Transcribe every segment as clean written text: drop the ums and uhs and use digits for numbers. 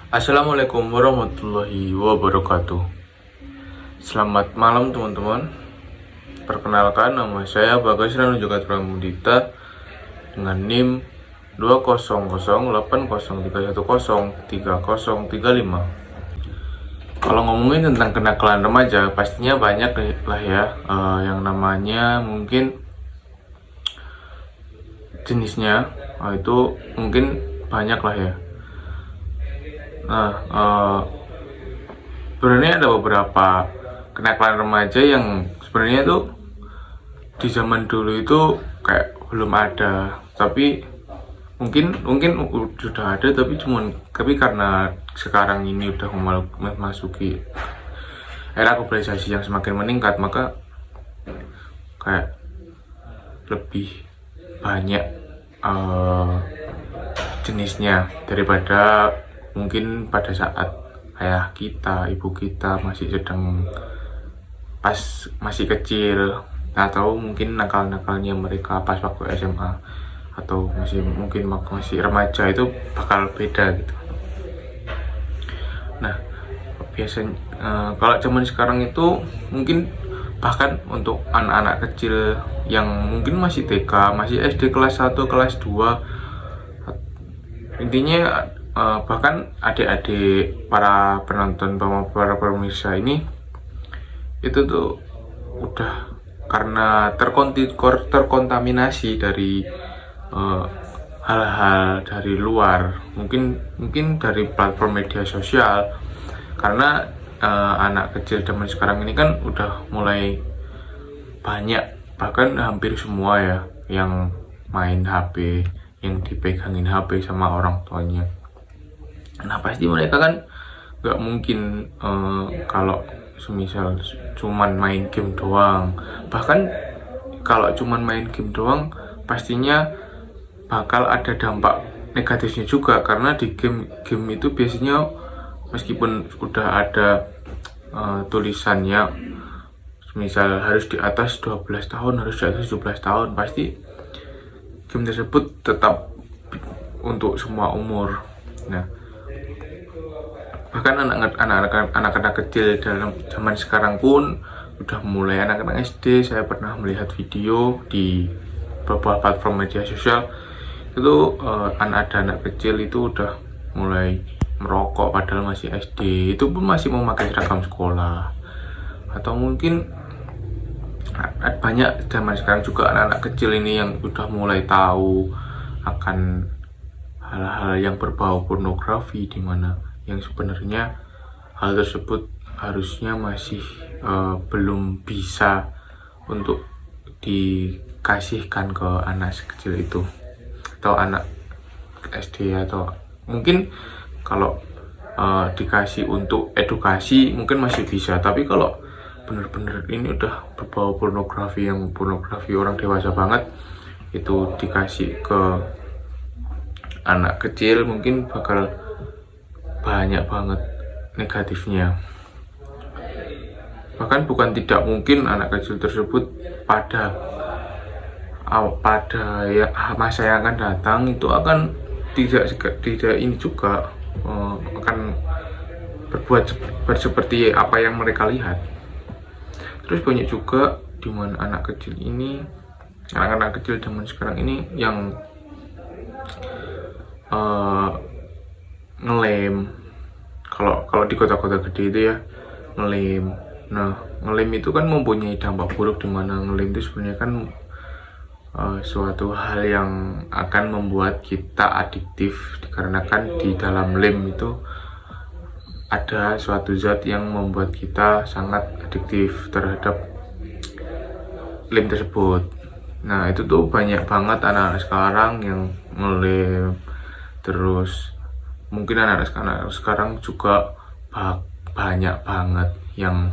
Assalamualaikum warahmatullahi wabarakatuh. Selamat malam teman-teman. Perkenalkan, nama saya Bagas Ranu Jogat Pramudita dengan NIM 2008031303035. Kalau ngomongin tentang kenakalan remaja, pastinya banyak lah ya, yang namanya mungkin jenisnya, itu mungkin banyak lah ya. Nah, sebenarnya ada beberapa kenakalan remaja yang sebenarnya tuh di zaman dulu itu kayak belum ada, tapi mungkin sudah ada, tapi karena sekarang ini udah memasuki era globalisasi yang semakin meningkat, maka kayak lebih banyak jenisnya daripada mungkin pada saat ayah kita, ibu kita masih masih kecil, atau mungkin nakal-nakalnya mereka pas waktu SMA atau mungkin masih remaja, itu bakal beda gitu. Nah, biasanya kalau zaman sekarang itu mungkin bahkan untuk anak-anak kecil yang mungkin masih TK, masih SD kelas 1, kelas 2, intinya bahkan adik-adik para penonton, para pemirsa ini, itu tuh udah karena terkontaminasi dari hal-hal dari luar, mungkin dari platform media sosial. Karena anak kecil zaman sekarang ini kan udah mulai banyak, bahkan hampir semua ya, yang main HP, yang dipegangin HP sama orang tuanya. Nah, pasti mereka kan gak mungkin kalau semisal cuman main game doang. Bahkan kalau cuman main game doang, pastinya bakal ada dampak negatifnya juga, karena di game itu biasanya meskipun udah ada tulisannya misal harus di atas 12 tahun, harus di atas 17 tahun, pasti game tersebut tetap untuk semua umur. Nah, bahkan anak-anak kecil dalam zaman sekarang pun udah mulai, anak-anak SD, saya pernah melihat video di beberapa platform media sosial itu, anak kecil itu udah mulai merokok padahal masih SD, itu pun masih memakai seragam sekolah. Atau mungkin banyak zaman sekarang juga anak-anak kecil ini yang udah mulai tahu akan hal-hal yang berbau pornografi, dimana yang sebenarnya hal tersebut harusnya masih belum bisa untuk dikasihkan ke anak kecil itu, atau anak SD. Atau mungkin kalau dikasih untuk edukasi mungkin masih bisa, tapi kalau bener-bener ini udah berbau pornografi, yang pornografi orang dewasa banget, itu dikasih ke anak kecil, mungkin bakal banyak banget negatifnya. Bahkan bukan tidak mungkin anak kecil tersebut pada ya, masa yang akan datang itu akan tidak ini juga, akan berbuat seperti apa yang mereka lihat. Terus banyak juga dimana anak kecil zaman sekarang ini yang ngelem. Kalau di kota-kota gede itu ya, ngelem. Nah, ngelem itu kan mempunyai dampak buruk, dimana ngelem itu sebenarnya kan suatu hal yang akan membuat kita adiktif, dikarenakan di dalam lem itu ada suatu zat yang membuat kita sangat adiktif terhadap lem tersebut. Nah, itu tuh banyak banget anak-anak sekarang yang ngelem. Terus mungkin anak-anak sekarang juga banyak banget yang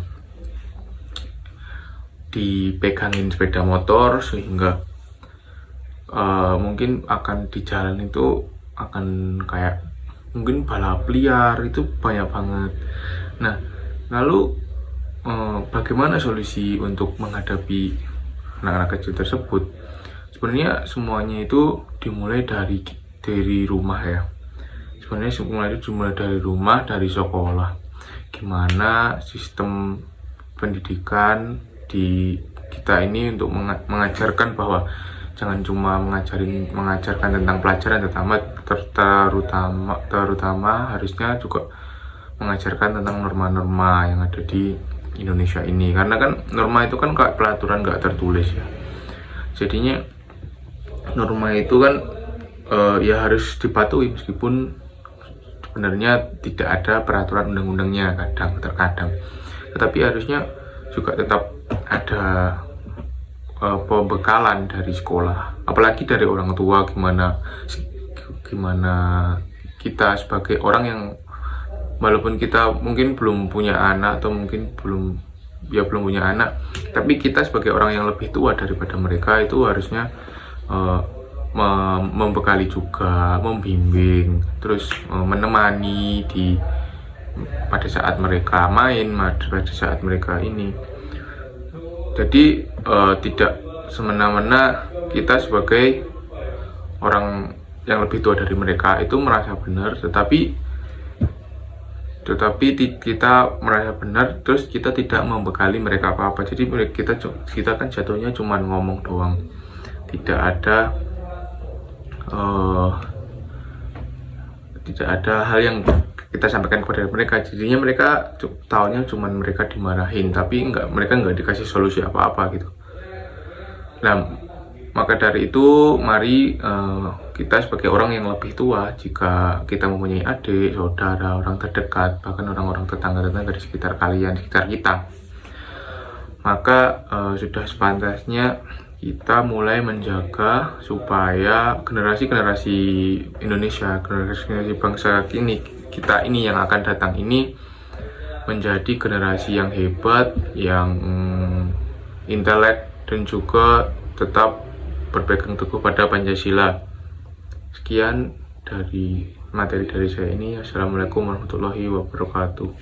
dipegangin sepeda motor, sehingga mungkin akan di jalan itu akan kayak mungkin balap liar, itu banyak banget. Nah, lalu bagaimana solusi untuk menghadapi anak-anak kecil tersebut? Sebenarnya semuanya itu dimulai dari rumah ya. sebenarnya mulai itu dimulai dari rumah, dari sekolah. Gimana sistem pendidikan di kita ini untuk mengajarkan bahwa jangan cuma mengajarkan tentang pelajaran, terutama harusnya juga mengajarkan tentang norma-norma yang ada di Indonesia ini, karena kan norma itu kan kayak peraturan nggak tertulis ya. Jadinya norma itu kan ya harus dipatuhi meskipun sebenarnya tidak ada peraturan undang-undangnya terkadang, tetapi harusnya juga tetap ada pembekalan dari sekolah, apalagi dari orang tua, gimana kita sebagai orang yang walaupun kita mungkin belum punya anak atau mungkin belum punya anak, tapi kita sebagai orang yang lebih tua daripada mereka itu harusnya membekali juga, membimbing, terus menemani pada saat mereka main, pada saat mereka ini. Jadi tidak semena-mena kita sebagai orang yang lebih tua dari mereka itu merasa benar, tetapi kita merasa benar terus kita tidak membekali mereka apa-apa. Jadi kita kan jatuhnya cuma ngomong doang, tidak ada hal yang kita sampaikan kepada mereka. Jadinya mereka tahunya cuma mereka dimarahin, tapi mereka nggak dikasih solusi apa-apa gitu. Nah, maka dari itu mari kita sebagai orang yang lebih tua, jika kita mempunyai adik, saudara, orang terdekat, bahkan orang-orang tetangga di sekitar kalian, sekitar kita, maka sudah sepantasnya kita mulai menjaga supaya generasi Indonesia, generasi bangsa kita ini yang akan datang ini menjadi generasi yang hebat, yang intelek, dan juga tetap berpegang teguh pada Pancasila. Sekian dari materi dari saya ini. Assalamualaikum warahmatullahi wabarakatuh.